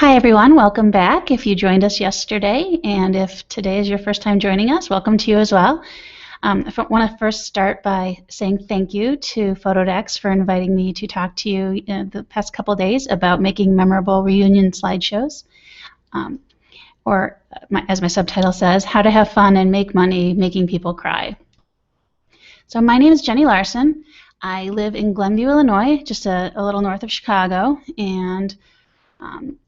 Hi everyone, welcome back. If you joined us yesterday, and if today is your first time joining us, welcome to you as well. I want to first start by saying thank you to Photodex for inviting me to talk to you the past couple days about making memorable reunion slideshows, or as my subtitle says, how to have fun and make money making people cry. So my name is Jenny Larson. I live in Glenview, Illinois, just a little north of Chicago, and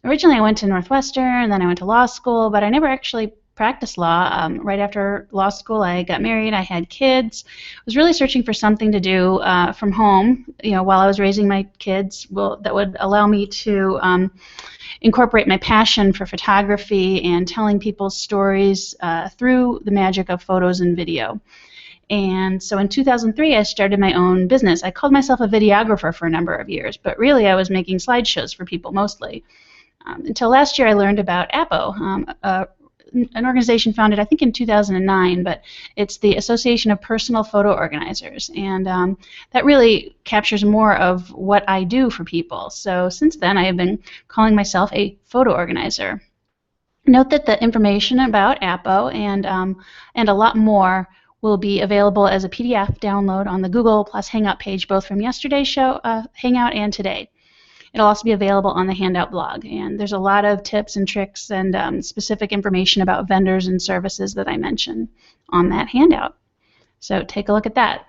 originally I went to Northwestern, and then I went to law school, but I never actually practiced law. Right after law school, I got married, I had kids. I was really searching for something to do from home, while I was raising my kids, that would allow me to incorporate my passion for photography and telling people's stories through the magic of photos and video. And so in 2003, I started my own business. I called myself a videographer for a number of years, but really I was making slideshows for people mostly. Until last year, I learned about APO, an organization founded, I think, in 2009, but it's the Association of Personal Photo Organizers, and that really captures more of what I do for people. So since then, I have been calling myself a photo organizer. Note that the information about APO and a lot more will be available as a PDF download on the Google Plus Hangout page, both from yesterday's show, Hangout, and today. It'll also be available on the Handout blog, and there's a lot of tips and tricks and specific information about vendors and services that I mention on that handout. So take a look at that.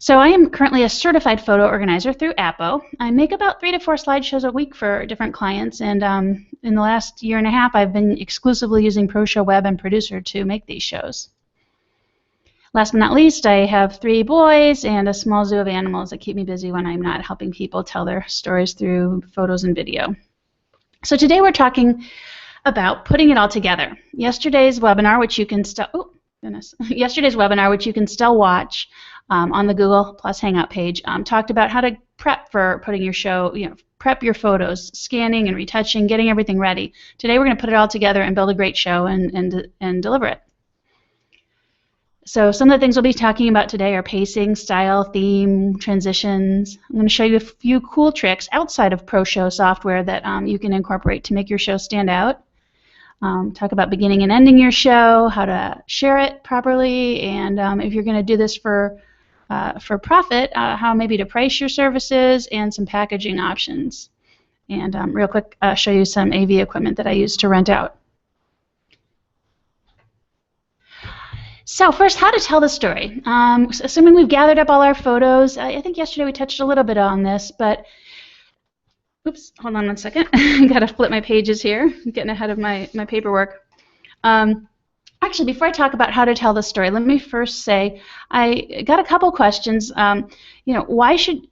So I am currently a certified photo organizer through APO. I make about 3 to 4 slideshows a week for different clients, and in the last year and a half, I've been exclusively using ProShow Web and Producer to make these shows. Last but not least, I have 3 boys and a small zoo of animals that keep me busy when I'm not helping people tell their stories through photos and video. So today we're talking about putting it all together. Yesterday's webinar, which you can still watch on the Google Plus Hangout page, talked about how to prep for putting your show, prep your photos, scanning and retouching, getting everything ready. Today we're going to put it all together and build a great show and deliver it. So some of the things we'll be talking about today are pacing, style, theme, transitions. I'm going to show you a few cool tricks outside of ProShow software that you can incorporate to make your show stand out. Talk about beginning and ending your show, how to share it properly, and if you're going to do this for profit, how maybe to price your services, and some packaging options. And real quick, show you some AV equipment that I use to rent out. So first, how to tell the story. Assuming we've gathered up all our photos, I think yesterday we touched a little bit on this, but oops, hold on one second. I got to flip my pages here. I'm getting ahead of my paperwork. Actually, before I talk about how to tell the story, let me first say I got a couple questions. Why should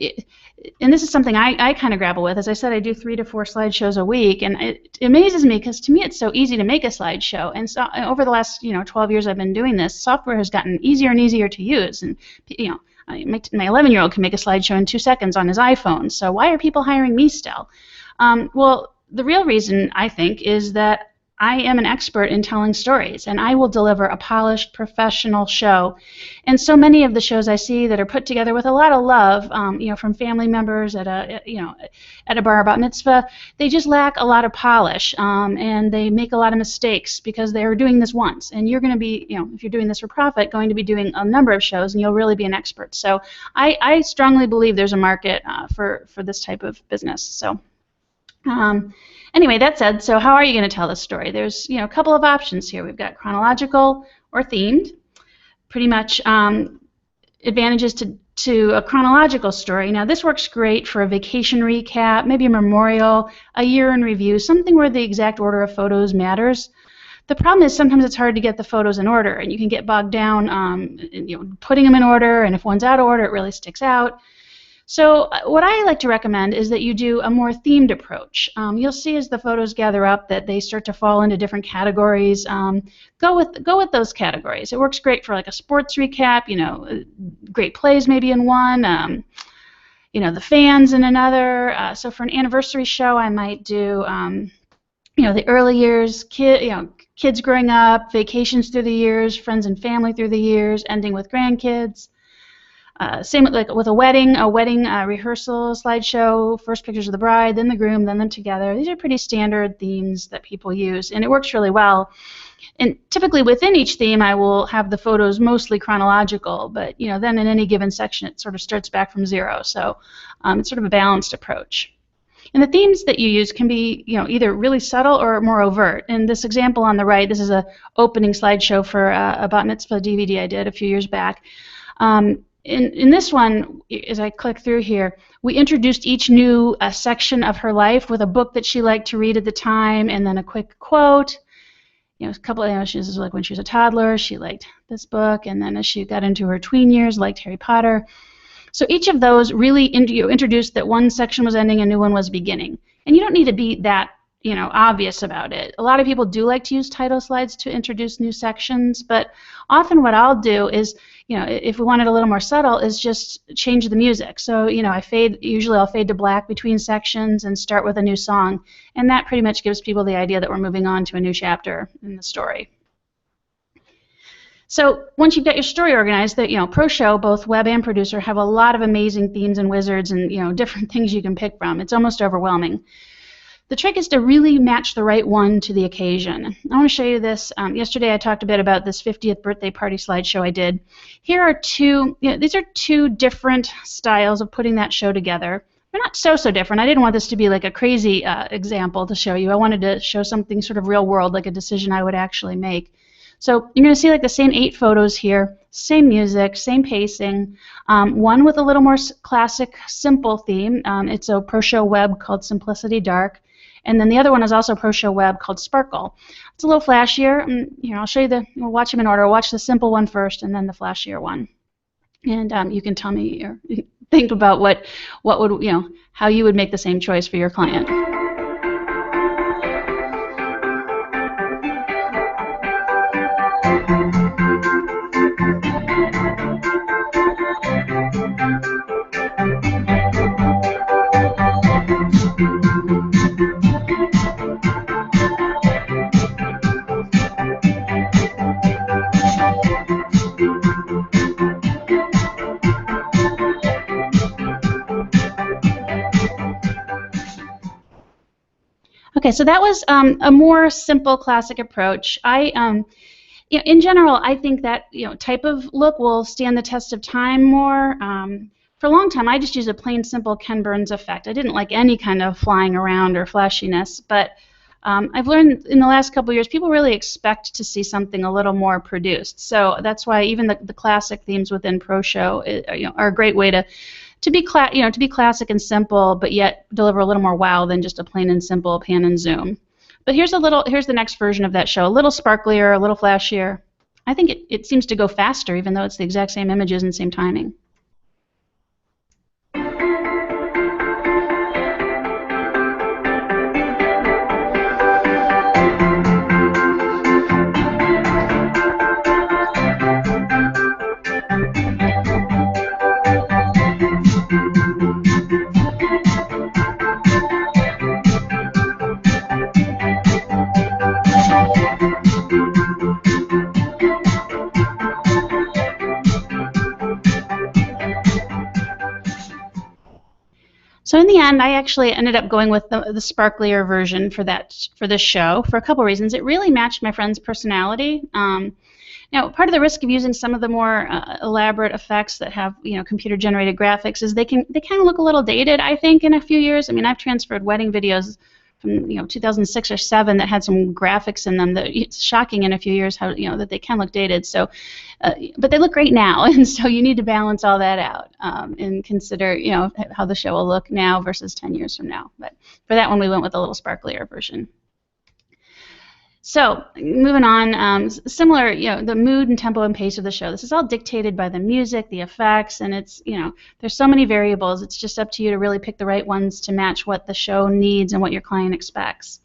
and this is something I kind of grapple with. As I said, I do 3 to 4 slideshows a week, and it amazes me because to me it's so easy to make a slideshow. And so over the last 12 years I've been doing this, software has gotten easier and easier to use. And my 11-year-old can make a slideshow in 2 seconds on his iPhone. So why are people hiring me still? Well, the real reason I think is that I am an expert in telling stories, and I will deliver a polished, professional show. And so many of the shows I see that are put together with a lot of love, from family members at a bar bat mitzvah, they just lack a lot of polish, and they make a lot of mistakes because they were doing this once. And you're going to be, if you're doing this for profit, going to be doing a number of shows, and you'll really be an expert. So I strongly believe there's a market for this type of business. So. Anyway, that said, so how are you going to tell this story? There's a couple of options here. We've got chronological or themed. Pretty much advantages to a chronological story. Now this works great for a vacation recap, maybe a memorial, a year in review, something where the exact order of photos matters. The problem is sometimes it's hard to get the photos in order, and you can get bogged down putting them in order, and if one's out of order, it really sticks out. So what I like to recommend is that you do a more themed approach. You'll see as the photos gather up that they start to fall into different categories. Go with those categories. It works great for like a sports recap, great plays maybe in one, the fans in another. So for an anniversary show, I might do, the early years, kids growing up, vacations through the years, friends and family through the years, ending with grandkids. Same like with a wedding rehearsal slideshow, first pictures of the bride, then the groom, then them together. These are pretty standard themes that people use, and it works really well. And typically within each theme, I will have the photos mostly chronological, but then in any given section, it sort of starts back from zero. So it's sort of a balanced approach. And the themes that you use can be, either really subtle or more overt. In this example on the right, this is a opening slideshow for a bat mitzvah DVD I did a few years back. In this one, as I click through here, we introduced each new section of her life with a book that she liked to read at the time, and then a quick quote. A couple of this is like when she was a toddler, she liked this book, and then as she got into her tween years, liked Harry Potter. So each of those really introduced that one section was ending, a new one was beginning. And you don't need to be that obvious about it. A lot of people do like to use title slides to introduce new sections, but often what I'll do is, if we want it a little more subtle, is just change the music. So, usually I'll fade to black between sections and start with a new song, and that pretty much gives people the idea that we're moving on to a new chapter in the story. So once you've got your story organized, ProShow, both web and producer, have a lot of amazing themes and wizards and different things you can pick from. It's almost overwhelming. The trick is to really match the right one to the occasion. I want to show you this. Yesterday I talked a bit about this 50th birthday party slideshow I did. Here are these are two different styles of putting that show together. They're not so different. I didn't want this to be like a crazy example to show you. I wanted to show something sort of real world, like a decision I would actually make. So you're going to see like the same 8 photos here, same music, same pacing, one with a little more classic, simple theme. It's a ProShow web called Simplicity Dark. And then the other one is also a ProShow web called Sparkle. It's a little flashier. Here, I'll show you we'll watch them in order. Watch the simple one first and then the flashier one. And you can tell me or think about what would, how you would make the same choice for your client. Okay, so that was a more simple classic approach. In general, I think that type of look will stand the test of time more. For a long time, I just used a plain, simple Ken Burns effect. I didn't like any kind of flying around or flashiness, but I've learned in the last couple of years, people really expect to see something a little more produced. So that's why even the classic themes within ProShow are a great way to be classic and simple, but yet deliver a little more wow than just a plain and simple pan and zoom. But here's the next version of that show, a little sparklier, a little flashier. I think it seems to go faster, even though it's the exact same images and same timing. So in the end, I actually ended up going with the sparklier version for this show for a couple reasons. It really matched my friend's personality. Now, part of the risk of using some of the more elaborate effects that have computer-generated graphics is they kind of look a little dated, I think, in a few years. I mean, I've transferred wedding videos from 2006 or 7 that had some graphics in them that it's shocking in a few years how that they can look dated. So, but they look great now, and so you need to balance all that out and consider how the show will look now versus 10 years from now. But for that one, we went with a little sparklier version. So moving on, similar, the mood and tempo and pace of the show. This is all dictated by the music, the effects, and it's, there's so many variables. It's just up to you to really pick the right ones to match what the show needs and what your client expects.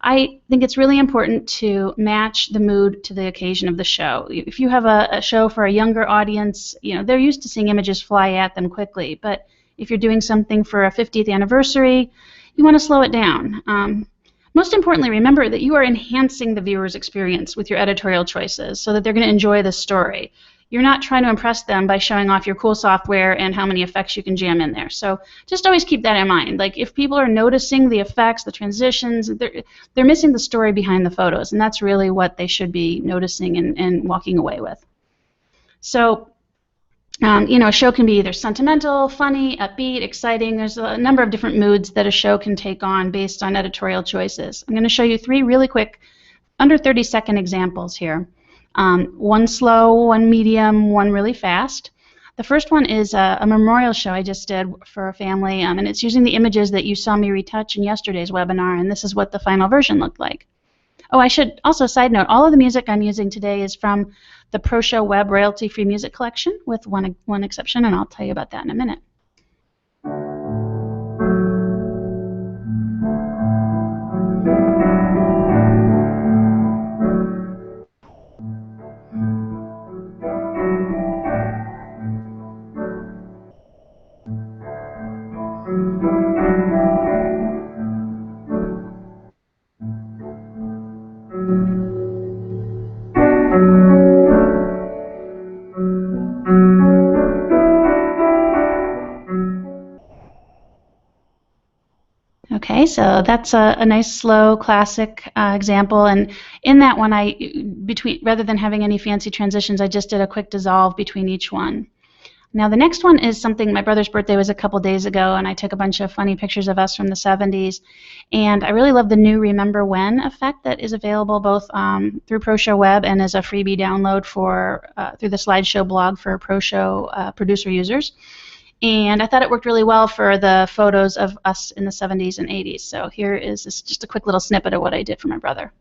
I think it's really important to match the mood to the occasion of the show. If you have a show for a younger audience, they're used to seeing images fly at them quickly. But if you're doing something for a 50th anniversary, you want to slow it down. Most importantly, remember that you are enhancing the viewer's experience with your editorial choices so that they're going to enjoy the story. you're not trying to impress them by showing off your cool software and how many effects you can jam in there. So just always keep that in mind. Like if people are noticing the effects, the transitions, they're missing the story behind the photos, and that's really what they should be noticing and walking away with. So a show can be either sentimental, funny, upbeat, exciting. There's a number of different moods that a show can take on based on editorial choices. I'm going to show you 3 really quick, under 30-second examples here. One slow, one medium, one really fast. The first one is a memorial show I just did for a family, and it's using the images that you saw me retouch in yesterday's webinar, and this is what the final version looked like. Oh, I should also, side note, all of the music I'm using today is from the ProShow web royalty-free music collection, with one exception, and I'll tell you about that in a minute. Okay, so that's a nice slow classic example, and in that one rather than having any fancy transitions, I just did a quick dissolve between each one. Now the next one is something, my brother's birthday was a couple days ago, and I took a bunch of funny pictures of us from the 70s, and I really love the new Remember When effect that is available both through ProShow web and as a freebie download through the Slideshow blog for ProShow producer users. And I thought it worked really well for the photos of us in the 70s and 80s. So here is just a quick little snippet of what I did for my brother.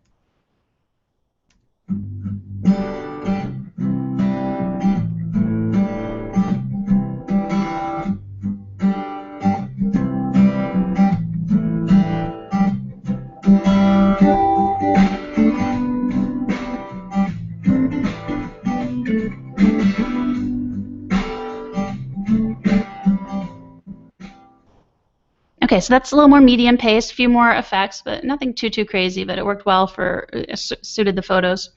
Okay, so that's a little more medium pace, a few more effects, but nothing too crazy, but it worked well suited the photos.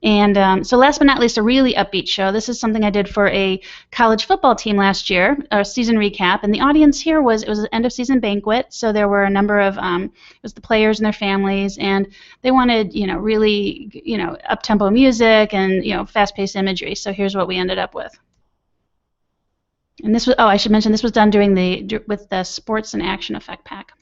And so last but not least, a really upbeat show. This is something I did for a college football team last year, a season recap, and the audience here it was an end of season banquet, so there were a number of, it was the players and their families, and they wanted, really, up-tempo music and, fast-paced imagery, so here's what we ended up with. And this was, I should mention, this was done with the sports and action effect pack.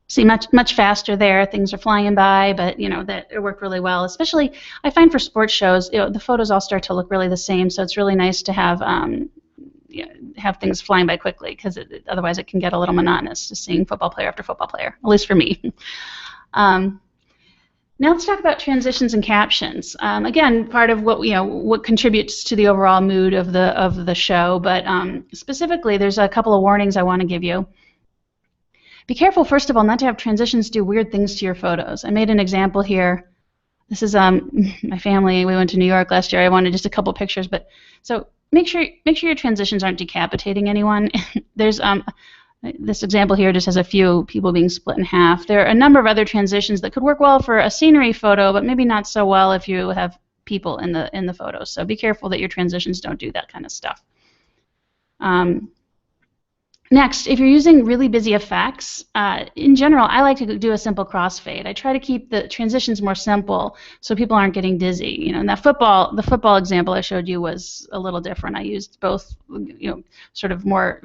See, much faster there. Things are flying by, but that it worked really well. Especially, I find for sports shows, the photos all start to look really the same. So it's really nice to have things flying by quickly, because otherwise it can get a little monotonous just seeing football player after football player, at least for me. Now let's talk about transitions and captions. Again, part of what contributes to the overall mood of the show, but specifically, there's a couple of warnings I want to give you. Be careful, first of all, not to have transitions do weird things to your photos. I made an example here. This is my family. We went to New York last year. I wanted just a couple pictures, but so make sure your transitions aren't decapitating anyone. There's this example here just has a few people being split in half. There are a number of other transitions that could work well for a scenery photo, but maybe not so well if you have people in the photos. So be careful that your transitions don't do that kind of stuff. Next, if you're using really busy effects, in general, I like to do a simple crossfade. I try to keep the transitions more simple so people aren't getting dizzy. And the football example I showed you was a little different. I used both, sort of more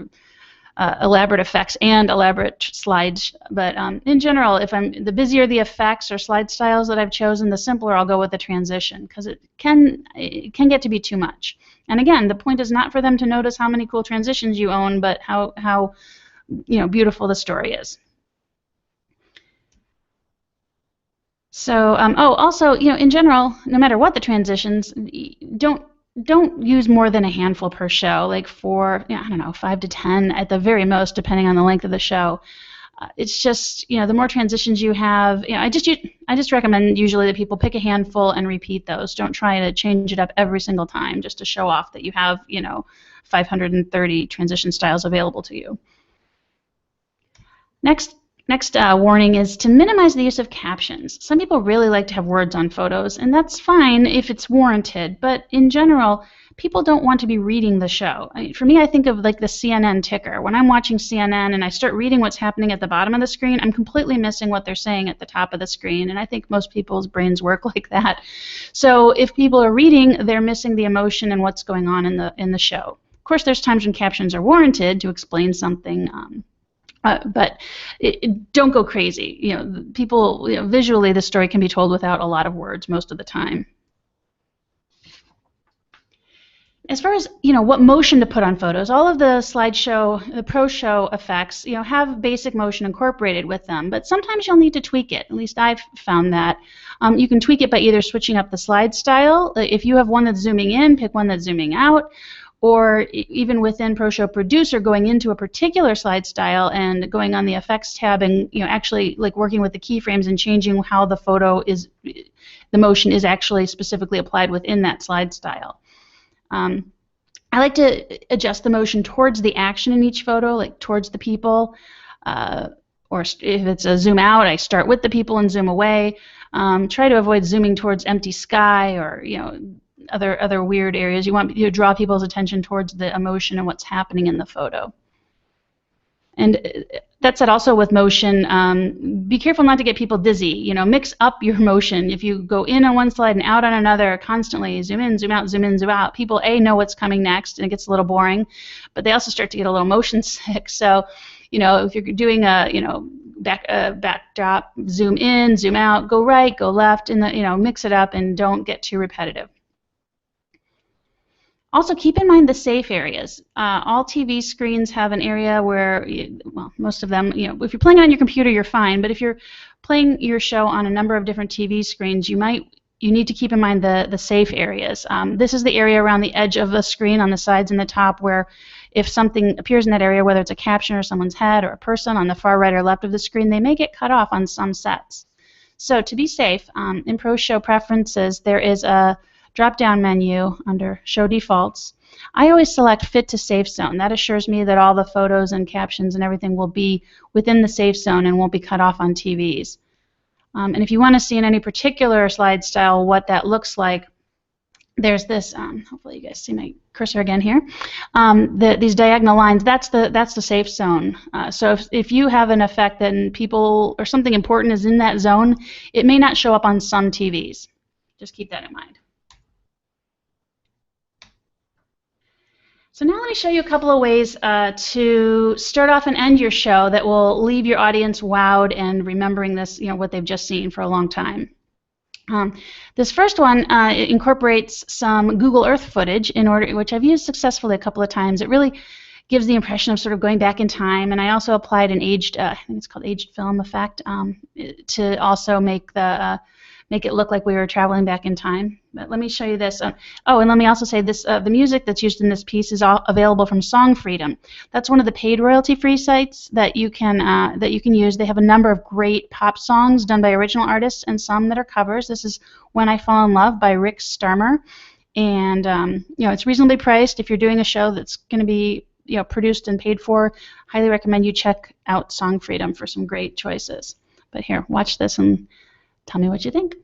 elaborate effects and elaborate slides. But in general, the busier the effects or slide styles that I've chosen, the simpler I'll go with the transition, because it can get to be too much. And again, the point is not for them to notice how many cool transitions you own, but how beautiful the story is. So, also, in general, no matter what the transitions, don't use more than a handful per show, like 4, I don't know, 5 to 10 at the very most, depending on the length of the show. It's just, the more transitions you have, I just recommend usually that people pick a handful and repeat those. Don't try to change it up every single time just to show off that you have, 530 transition styles available to you. Next warning is to minimize the use of captions. Some people really like to have words on photos, and that's fine if it's warranted, but in general, people don't want to be reading the show. For me, I think of like the CNN ticker. When I'm watching CNN and I start reading what's happening at the bottom of the screen, I'm completely missing what they're saying at the top of the screen, and I think most people's brains work like that. So if people are reading, they're missing the emotion and what's going on in the show. Of course, there's times when captions are warranted to explain something, but don't go crazy. People, visually the story can be told without a lot of words most of the time. As far as what motion to put on photos, all of the slideshow, the ProShow effects, have basic motion incorporated with them. But sometimes you'll need to tweak it. At least I've found that. You can tweak it by either switching up the slide style. If you have one that's zooming in, pick one that's zooming out. Or even within ProShow Producer, going into a particular slide style and going on the effects tab and actually like working with the keyframes and changing how the photo is, the motion is actually specifically applied within that slide style. I like to adjust the motion towards the action in each photo, like towards the people. Or if it's a zoom out, I start with the people and zoom away. Try to avoid zooming towards empty sky or other weird areas. You want to draw people's attention towards the emotion and what's happening in the photo. And that said, also with motion, be careful not to get people dizzy. Mix up your motion. If you go in on one slide and out on another constantly, zoom in, zoom out, zoom in, zoom out, people know what's coming next, and it gets a little boring. But they also start to get a little motion sick. So, if you're doing a backdrop, zoom in, zoom out, go right, go left, and mix it up and don't get too repetitive. Also, keep in mind the safe areas. All TV screens have an area where, most of them, if you're playing it on your computer, you're fine. But if you're playing your show on a number of different TV screens, you need to keep in mind the safe areas. This is the area around the edge of the screen on the sides and the top where if something appears in that area, whether it's a caption or someone's head or a person on the far right or left of the screen, they may get cut off on some sets. So to be safe, in ProShow Preferences, there is a drop-down menu under Show Defaults. I always select Fit to Safe Zone. That assures me that all the photos and captions and everything will be within the safe zone and won't be cut off on TVs. And if you want to see in any particular slide style what that looks like, there's this, hopefully you guys see my cursor again here, these diagonal lines, that's the safe zone. So if you have an effect that people or something important is in that zone, it may not show up on some TVs. Just keep that in mind. So now let me show you a couple of ways to start off and end your show that will leave your audience wowed and remembering this, what they've just seen for a long time. This first one incorporates some Google Earth footage which I've used successfully a couple of times. It really gives the impression of sort of going back in time, and I also applied an aged, I think it's called aged film effect, to also make it look like we were traveling back in time. But let me show you this. Oh, and let me also say this: the music that's used in this piece is all available from Song Freedom. That's one of the paid royalty-free sites that you can use. They have a number of great pop songs done by original artists and some that are covers. This is "When I Fall in Love" by Rick Starmer, and it's reasonably priced. If you're doing a show that's going to be produced and paid for, highly recommend you check out Song Freedom for some great choices. But here, watch this and tell me what you think.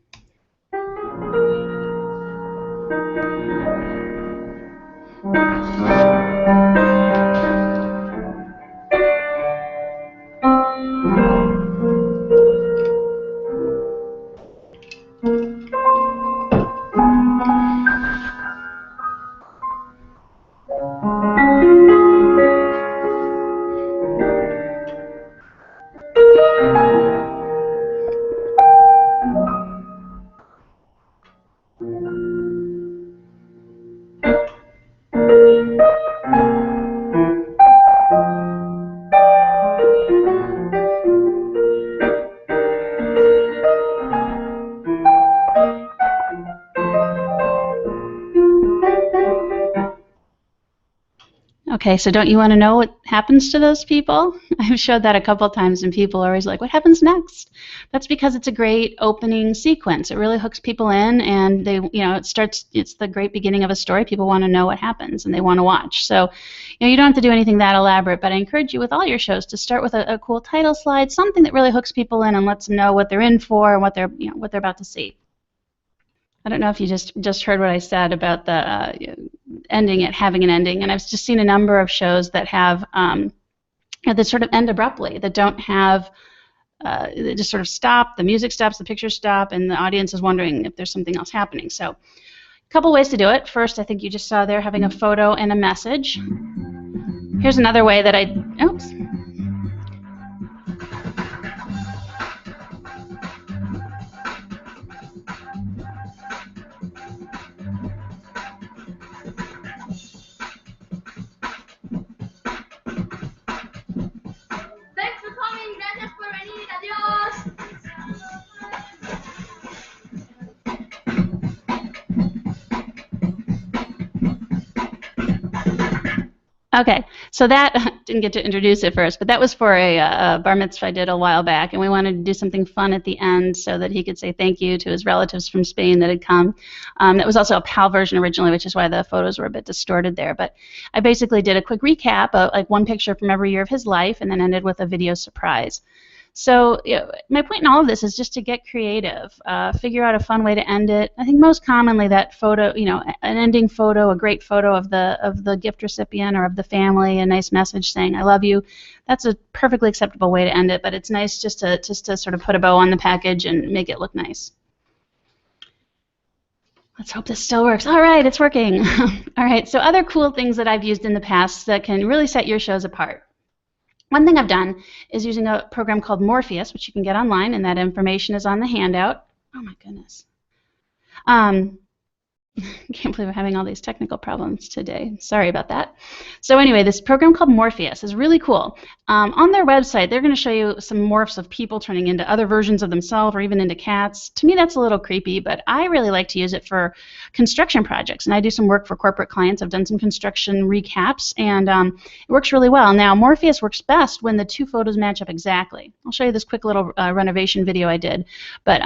Okay, so don't you want to know what happens to those people? I've showed that a couple times, and people are always like, what happens next? That's because it's a great opening sequence. It really hooks people in, and it's the great beginning of a story. People want to know what happens, and they want to watch. So, you don't have to do anything that elaborate, but I encourage you with all your shows to start with a cool title slide, something that really hooks people in and lets them know what they're in for and what they're about to see. I don't know if you just heard what I said about the having an ending, and I've just seen a number of shows that have that sort of end abruptly, that don't have, they just sort of stop, the music stops, the pictures stop, and the audience is wondering if there's something else happening. So a couple ways to do it. First, I think you just saw there having a photo and a message. Here's another way that oops. Okay, so that didn't get to introduce it first, but that was for a bar mitzvah I did a while back, and we wanted to do something fun at the end so that he could say thank you to his relatives from Spain that had come. That was also a PAL version originally, which is why the photos were a bit distorted there. But I basically did a quick recap of like one picture from every year of his life, and then ended with a video surprise. So my point in all of this is just to get creative, figure out a fun way to end it. I think most commonly that photo, an ending photo, a great photo of the gift recipient or of the family, a nice message saying "I love you." That's a perfectly acceptable way to end it. But it's nice just to sort of put a bow on the package and make it look nice. Let's hope this still works. All right, it's working. All right, so other cool things that I've used in the past that can really set your shows apart. One thing I've done is using a program called Morpheus, which you can get online, and that information is on the handout. Oh my goodness. Can't believe I'm having all these technical problems today. Sorry about that. So anyway, this program called Morpheus is really cool. On their website, they're going to show you some morphs of people turning into other versions of themselves or even into cats. To me, that's a little creepy, but I really like to use it for construction projects. And I do some work for corporate clients. I've done some construction recaps, and it works really well. Now, Morpheus works best when the two photos match up exactly. I'll show you this quick little renovation video I did. But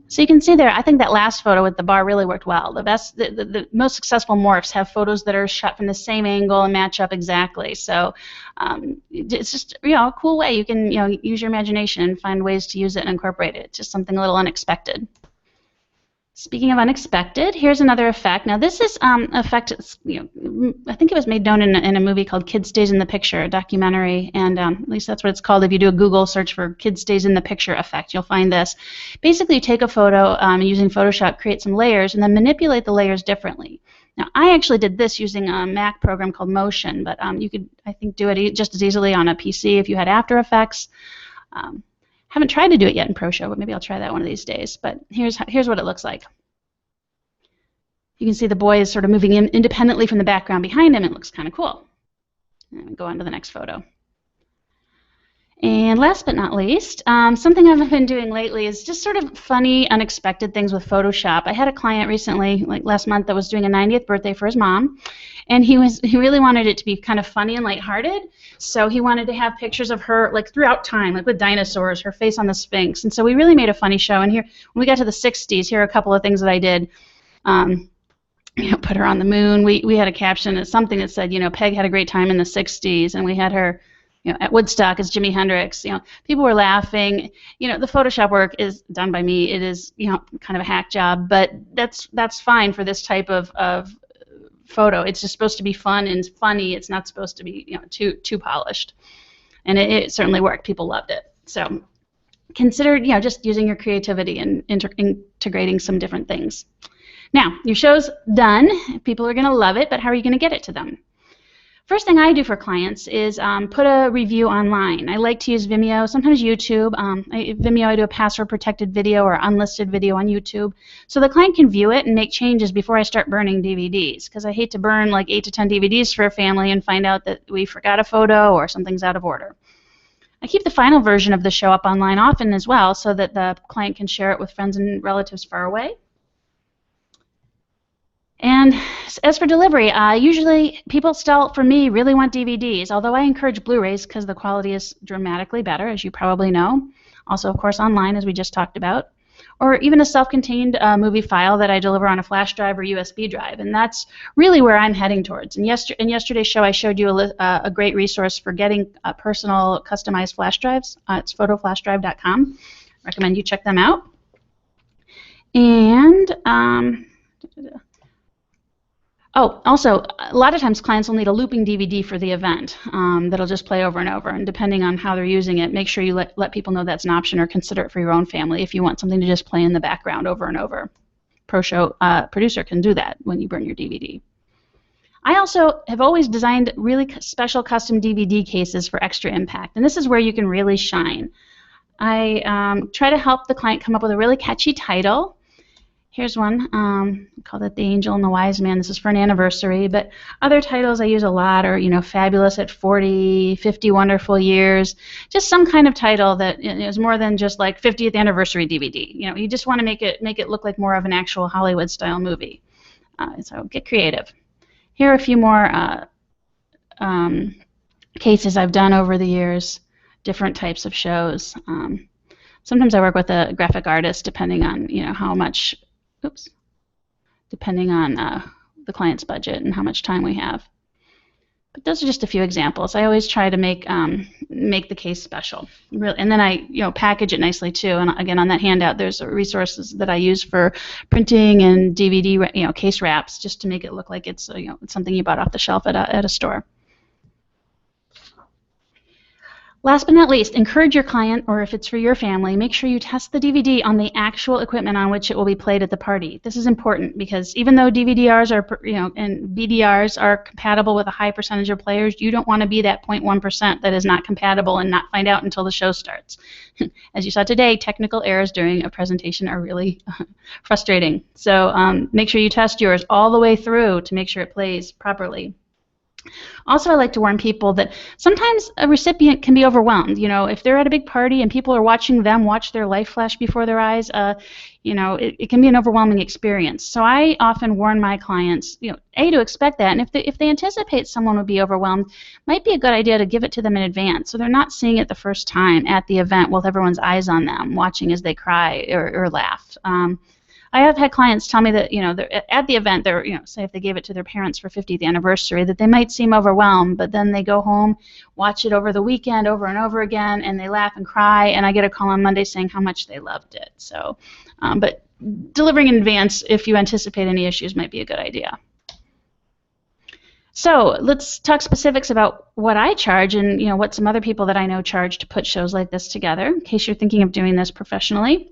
so you can see there, I think that last photo with the bar really worked well. The most successful morphs have photos that are shot from the same angle and match up exactly. So it's just a cool way you can use your imagination and find ways to use it and incorporate it. It's just something a little unexpected. Speaking of unexpected, here's another effect. Now this is effect. I think it was made known in a movie called "Kid Stays in the Picture," a documentary, and at least that's what it's called. If you do a Google search for "Kid Stays in the Picture" effect, you'll find this. Basically, you take a photo using Photoshop, create some layers, and then manipulate the layers differently. Now, I actually did this using a Mac program called Motion, but you could, I think, do it just as easily on a PC if you had After Effects. Haven't tried to do it yet in ProShow, but maybe I'll try that one of these days. But here's what it looks like. You can see the boy is sort of moving independently from the background behind him. It looks kind of cool. And go on to the next photo. And last but not least, something I've been doing lately is just sort of funny, unexpected things with Photoshop. I had a client recently, like last month, that was doing a 90th birthday for his mom, and he really wanted it to be kind of funny and lighthearted. So he wanted to have pictures of her like throughout time, like with dinosaurs, her face on the Sphinx, and so we really made a funny show. And here, when we got to the 60s, here are a couple of things that I did. Put her on the moon. We had a caption, it's something that said, Peg had a great time in the 60s, and we had her. At Woodstock as Jimi Hendrix, people were laughing. The Photoshop work is done by me. It is, kind of a hack job, but that's fine for this type of photo. It's just supposed to be fun and funny. It's not supposed to be, too polished. And it certainly worked. People loved it. So consider, just using your creativity and integrating some different things. Now, your show's done. People are going to love it, but how are you going to get it to them? First thing I do for clients is put a review online. I like to use Vimeo, sometimes YouTube. Vimeo, I do a password-protected video or unlisted video on YouTube, so the client can view it and make changes before I start burning DVDs, because I hate to burn like 8 to 10 DVDs for a family and find out that we forgot a photo or something's out of order. I keep the final version of the show up online often as well, so that the client can share it with friends and relatives far away. And as for delivery, usually people still, for me, really want DVDs, although I encourage Blu-rays because the quality is dramatically better, as you probably know. Also, of course, online, as we just talked about. Or even a self-contained movie file that I deliver on a flash drive or USB drive. And that's really where I'm heading towards. And in yesterday's show, I showed you a great resource for getting personal customized flash drives. It's photoflashdrive.com. Recommend you check them out. And also, a lot of times clients will need a looping DVD for the event that'll just play over and over. And depending on how they're using it, make sure you let people know that's an option, or consider it for your own family if you want something to just play in the background over and over. ProShow producer can do that when you burn your DVD. I also have always designed really special custom DVD cases for extra impact, and this is where you can really shine. I try to help the client come up with a really catchy title. Here's one, called it The Angel and the Wise Man. This is for an anniversary, but other titles I use a lot are, Fabulous at 40, 50 Wonderful Years, just some kind of title that is more than just like 50th Anniversary DVD. You just want to make it look like more of an actual Hollywood-style movie. So get creative. Here are a few more cases I've done over the years, different types of shows. Sometimes I work with a graphic artist, depending on how much. Depending on the client's budget and how much time we have. But those are just a few examples. I always try to make the case special, really, and then I package it nicely too. And again, on that handout, there's resources that I use for printing and DVD case wraps, just to make it look like it's it's something you bought off the shelf at a store. Last but not least, encourage your client, or if it's for your family, make sure you test the DVD on the actual equipment on which it will be played at the party. This is important because even though DVDRs are, and BDRs are compatible with a high percentage of players, you don't want to be that 0.1% that is not compatible and not find out until the show starts. As you saw today, technical errors during a presentation are really frustrating. So make sure you test yours all the way through to make sure it plays properly. Also, I like to warn people that sometimes a recipient can be overwhelmed. If they're at a big party and people are watching them watch their life flash before their eyes, it can be an overwhelming experience. So I often warn my clients, to expect that, and if they anticipate someone would be overwhelmed, it might be a good idea to give it to them in advance, so they're not seeing it the first time at the event with everyone's eyes on them, watching as they cry or laugh. I have had clients tell me that, they're at the event, they're, say if they gave it to their parents for 50th anniversary, that they might seem overwhelmed, but then they go home, watch it over the weekend over and over again, and they laugh and cry, and I get a call on Monday saying how much they loved it. So, but delivering in advance, if you anticipate any issues, might be a good idea. So let's talk specifics about what I charge and, what some other people that I know charge to put shows like this together, in case you're thinking of doing this professionally.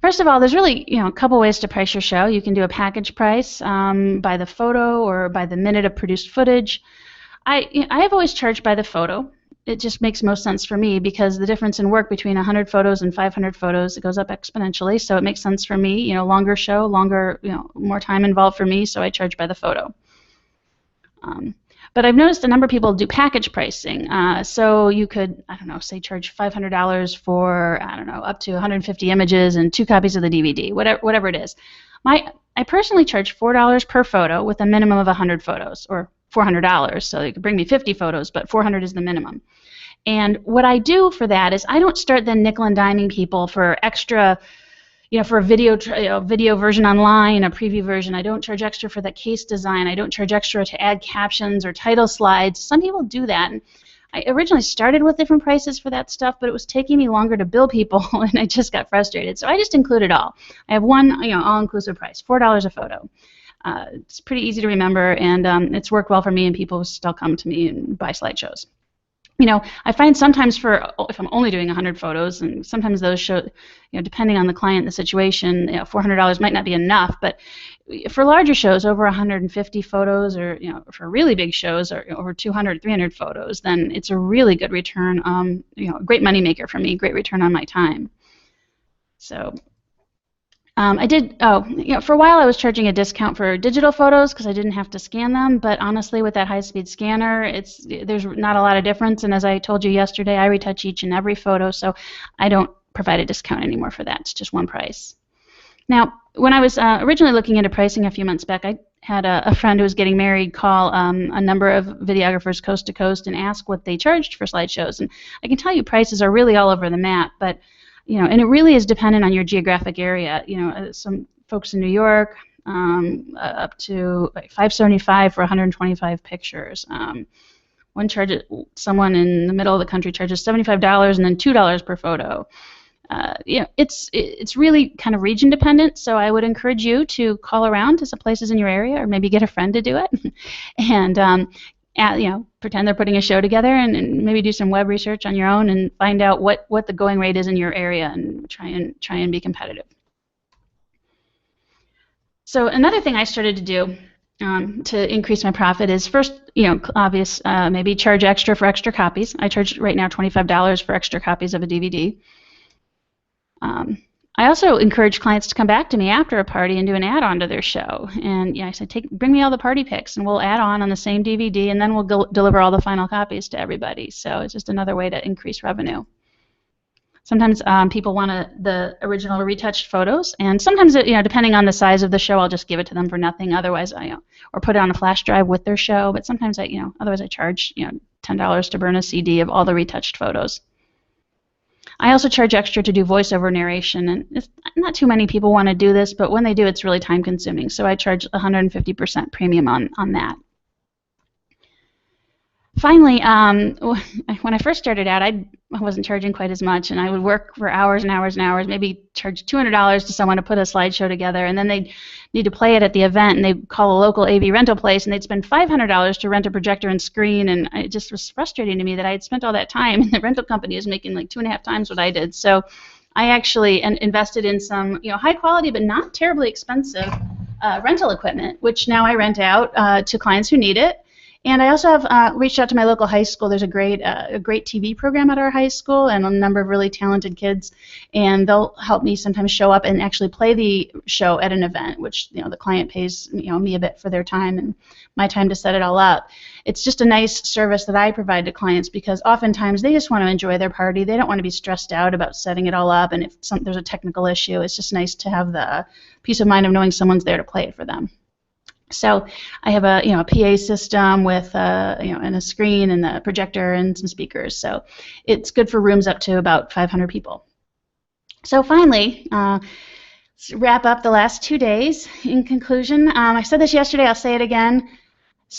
First of all, there's really a couple ways to price your show. You can do a package price by the photo or by the minute of produced footage. I have always charged by the photo. It just makes most sense for me because the difference in work between 100 photos and 500 photos, it goes up exponentially. So it makes sense for me. Longer show, more time involved for me. So I charge by the photo. But I've noticed a number of people do package pricing. So you could, say charge $500 for, up to 150 images and 2 copies of the DVD, whatever it is. I personally charge $4 per photo with a minimum of 100 photos, or $400. So you could bring me 50 photos, but 400 is the minimum. And what I do for that is I don't start then nickel and diming people for extra, for a video version online, a preview version. I don't charge extra for that case design. I don't charge extra to add captions or title slides. Some people do that. And I originally started with different prices for that stuff, but it was taking me longer to bill people, and I just got frustrated. So I just include it all. I have one, all-inclusive price, $4 a photo. It's pretty easy to remember, and it's worked well for me, and people still come to me and buy slideshows. I find sometimes if I'm only doing 100 photos, and sometimes those show, depending on the client and the situation, $400 might not be enough. But for larger shows, over 150 photos, or for really big shows, or over 200, 300 photos, then it's a really good return. Great moneymaker for me, great return on my time. So. I did, for a while I was charging a discount for digital photos because I didn't have to scan them, but honestly with that high-speed scanner, there's not a lot of difference, and as I told you yesterday, I retouch each and every photo, so I don't provide a discount anymore for that. It's just one price. Now, when I was originally looking into pricing a few months back, I had a friend who was getting married call a number of videographers coast to coast and ask what they charged for slideshows, and I can tell you prices are really all over the map, but and it really is dependent on your geographic area. Some folks in New York, up to like $575 for 125 pictures. Someone in the middle of the country charges $75 and then $2 per photo. It's really kind of region dependent. So I would encourage you to call around to some places in your area, or maybe get a friend to do it, and pretend they're putting a show together, and maybe do some web research on your own and find out what the going rate is in your area, and try and be competitive. So another thing I started to do to increase my profit is first, obvious, maybe charge extra for extra copies. I charge right now $25 for extra copies of a DVD. I also encourage clients to come back to me after a party and do an add-on to their show. And I said, bring me all the party pics, and we'll add on the same DVD, and then we'll deliver all the final copies to everybody. So it's just another way to increase revenue. Sometimes people want the original retouched photos, and sometimes, depending on the size of the show, I'll just give it to them for nothing. Otherwise, or put it on a flash drive with their show. But sometimes otherwise I charge, $10 to burn a CD of all the retouched photos. I also charge extra to do voiceover narration, and not too many people want to do this, but when they do, it's really time consuming. So I charge 150% premium on that. Finally, when I first started out, I wasn't charging quite as much, and I would work for hours and hours and hours, maybe charge $200 to someone to put a slideshow together, and then they'd need to play it at the event, and they'd call a local AV rental place, and they'd spend $500 to rent a projector and screen, and it just was frustrating to me that I had spent all that time, and the rental company was making like 2.5 times what I did. So I actually invested in some high quality but not terribly expensive rental equipment, which now I rent out to clients who need it. And I also have reached out to my local high school. There's a great TV program at our high school, and a number of really talented kids, and they'll help me sometimes show up and actually play the show at an event, which the client pays me a bit for their time and my time to set it all up. It's just a nice service that I provide to clients, because oftentimes they just want to enjoy their party. They don't want to be stressed out about setting it all up, and if there's a technical issue, it's just nice to have the peace of mind of knowing someone's there to play it for them. So I have a PA system with and a screen and a projector and some speakers. So it's good for rooms up to about 500 people. So finally, let's wrap up the last 2 days. In conclusion, I said this yesterday. I'll say it again.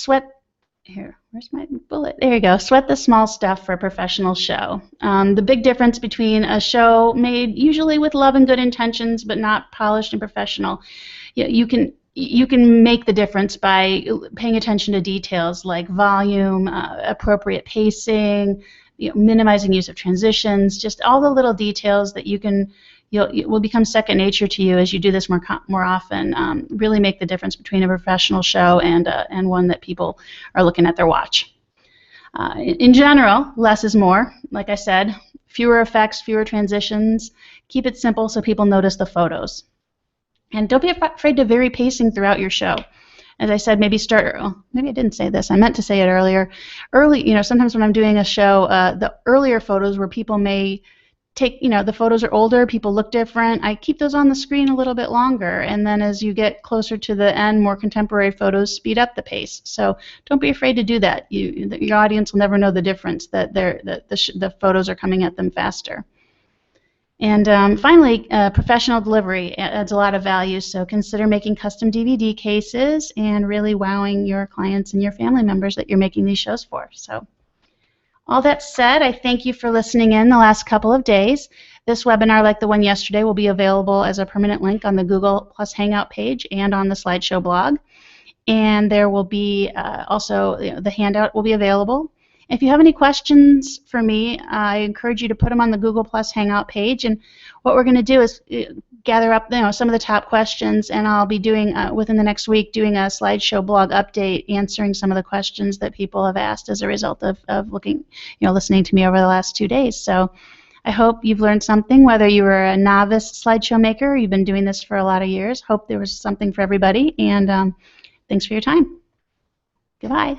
Where's my bullet? There you go. Sweat the small stuff for a professional show. The big difference between a show made usually with love and good intentions, but not polished and professional, you can make the difference by paying attention to details like volume, appropriate pacing, minimizing use of transitions, just all the little details that will become second nature to you as you do this more often. Really make the difference between a professional show and one that people are looking at their watch. In general, less is more. Like I said, fewer effects, fewer transitions. Keep it simple so people notice the photos. And don't be afraid to vary pacing throughout your show. As I said, maybe I didn't say this. I meant to say it earlier. Sometimes when I'm doing a show, the earlier photos where people may take, the photos are older, people look different, I keep those on the screen a little bit longer. And then as you get closer to the end, more contemporary photos speed up the pace. So don't be afraid to do that. Your audience will never know the difference, that the photos are coming at them faster. And finally, professional delivery adds a lot of value, so consider making custom DVD cases and really wowing your clients and your family members that you're making these shows for. So all that said, I thank you for listening in the last couple of days. This webinar, like the one yesterday, will be available as a permanent link on the Google Plus Hangout page and on the Slideshow blog. And there will be also, the handout will be available. If you have any questions for me, I encourage you to put them on the Google Plus Hangout page. And what we're going to do is gather up, some of the top questions, and I'll be doing within the next week doing a slideshow blog update, answering some of the questions that people have asked as a result of listening to me over the last 2 days. So I hope you've learned something, whether you were a novice slideshow maker or you've been doing this for a lot of years. Hope there was something for everybody, and thanks for your time. Goodbye.